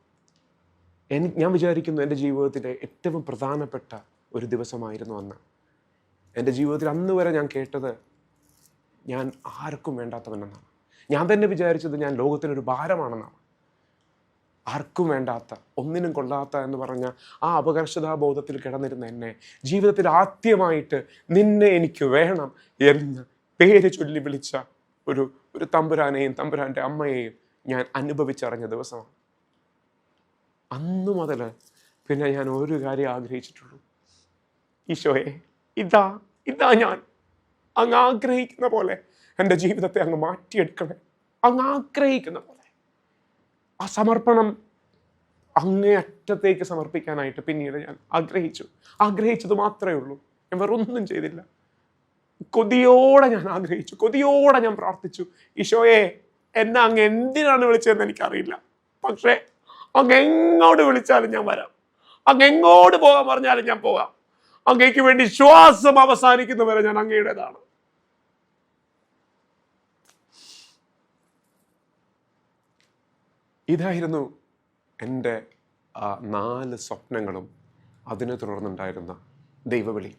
ഞാൻ വിചാരിക്കുന്നു എൻ്റെ ജീവിതത്തിലെ ഏറ്റവും പ്രധാനപ്പെട്ട ഒരു ദിവസമായിരുന്നു അന്ന്. എൻ്റെ ജീവിതത്തിൽ അന്ന് വരെ ഞാൻ കേട്ടത് ഞാൻ ആർക്കും വേണ്ടാത്തവനെന്നാണ്. ഞാൻ തന്നെ വിചാരിച്ചത് ഞാൻ ലോകത്തിനൊരു ഭാരമാണെന്നാണ്. ആർക്കും വേണ്ടാത്ത, ഒന്നിനും കൊള്ളാത്ത എന്ന് പറഞ്ഞ ആ അപകർഷതാബോധത്തിൽ കിടന്നിരുന്ന എന്നെ ജീവിതത്തിൽ ആദ്യമായിട്ട് നിന്നെ എനിക്ക് വേണം എന്ന് പേര് ചൊല്ലി വിളിച്ച ഒരു തമ്പുരാനെയും തമ്പുരാൻ്റെ അമ്മയെയും ഞാൻ അനുഭവിച്ചറിഞ്ഞ ദിവസമാണ്. അന്നു മുതൽ പിന്നെ ഞാൻ ഒരു കാര്യം ആഗ്രഹിച്ചിട്ടുള്ളൂ, ഈശോയെ ഇതാ ഞാൻ അങ്ങ് ആഗ്രഹിക്കുന്ന പോലെ എൻ്റെ ജീവിതത്തെ അങ്ങ് മാറ്റിയെടുക്കണേ. അങ്ങ് ആഗ്രഹിക്കുന്ന പോലെ ആ സമർപ്പണം അങ്ങേയറ്റത്തേക്ക് സമർപ്പിക്കാനായിട്ട് പിന്നീട് ഞാൻ ആഗ്രഹിച്ചത് മാത്രമേ ഉള്ളൂ. ഞാൻ വേറൊന്നും ചെയ്തില്ല. കൊതിയോടെ ഞാൻ ആഗ്രഹിച്ചു, കൊതിയോടെ ഞാൻ പ്രാർത്ഥിച്ചു, ഈശോയെ എന്നെ അങ്ങ് എന്തിനാണ് വിളിച്ചതെന്ന് എനിക്കറിയില്ല, പക്ഷേ അങ്ങ് എങ്ങോട്ട് വിളിച്ചാലും ഞാൻ വരാം, അങ്ങ് എങ്ങോട്ട് പോകാൻ പറഞ്ഞാലും ഞാൻ പോകാം, അങ്ങേക്ക് വേണ്ടി ശ്വാസം അവസാനിക്കുന്നവരെ ഞാൻ അങ്ങയുടേതാണ്. ഇതായിരുന്നു എൻ്റെ 4 സ്വപ്നങ്ങളും അതിനെ തുടർന്നുണ്ടായിരുന്ന ദൈവവിളി.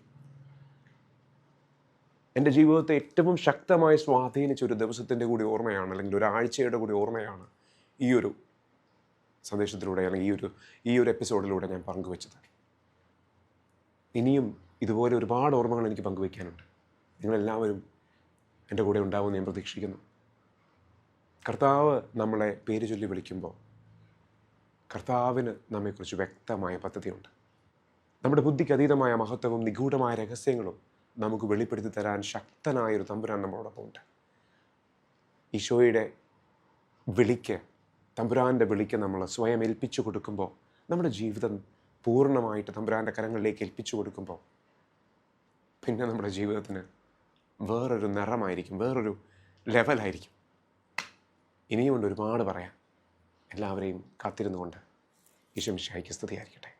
എൻ്റെ ജീവിതത്തെ ഏറ്റവും ശക്തമായി സ്വാധീനിച്ച ഒരു ദിവസത്തിൻ്റെ കൂടി ഓർമ്മയാണ്, അല്ലെങ്കിൽ ഒരാഴ്ചയുടെ കൂടി ഓർമ്മയാണ് ഈ ഒരു സന്ദേശത്തിലൂടെ, അല്ലെങ്കിൽ ഈ ഒരു എപ്പിസോഡിലൂടെ ഞാൻ പങ്കുവെച്ചത്. ഇനിയും ഇതുപോലെ ഒരുപാട് ഓർമ്മകൾ എനിക്ക് പങ്കുവയ്ക്കാനുണ്ട്. നിങ്ങളെല്ലാവരും എൻ്റെ കൂടെ ഉണ്ടാവുമെന്ന് ഞാൻ പ്രതീക്ഷിക്കുന്നു. കർത്താവ് നമ്മളെ പേര് ചൊല്ലി വിളിക്കുമ്പോൾ കർത്താവിന് നമ്മെക്കുറിച്ച് വ്യക്തമായ പദ്ധതിയുണ്ട്. നമ്മുടെ ബുദ്ധിക്ക് അതീതമായ മഹത്വവും നിഗൂഢമായ രഹസ്യങ്ങളും നമുക്ക് വെളിപ്പെടുത്തി തരാൻ ശക്തനായൊരു തമ്പുരാൻ നമ്മളോടൊപ്പം ഉണ്ട്. ഈശോയുടെ വിളിക്ക്, തമ്പുരാൻ്റെ വിളിക്ക് നമ്മൾ സ്വയം ഏൽപ്പിച്ചു കൊടുക്കുമ്പോൾ, നമ്മുടെ ജീവിതം പൂർണ്ണമായിട്ട് തമ്പുരാൻ്റെ കരങ്ങളിലേക്ക് ഏൽപ്പിച്ചു കൊടുക്കുമ്പോൾ, പിന്നെ നമ്മുടെ ജീവിതത്തിന് വേറൊരു നിറമായിരിക്കും, വേറൊരു ലെവലായിരിക്കും. ഇനിയും കൊണ്ട് ഒരുപാട് പറയാം. എല്ലാവരെയും കാത്തിരുന്നുകൊണ്ട് ഈശോ മിശിഹായ്ക്ക് സ്തുതിയായിരിക്കട്ടെ.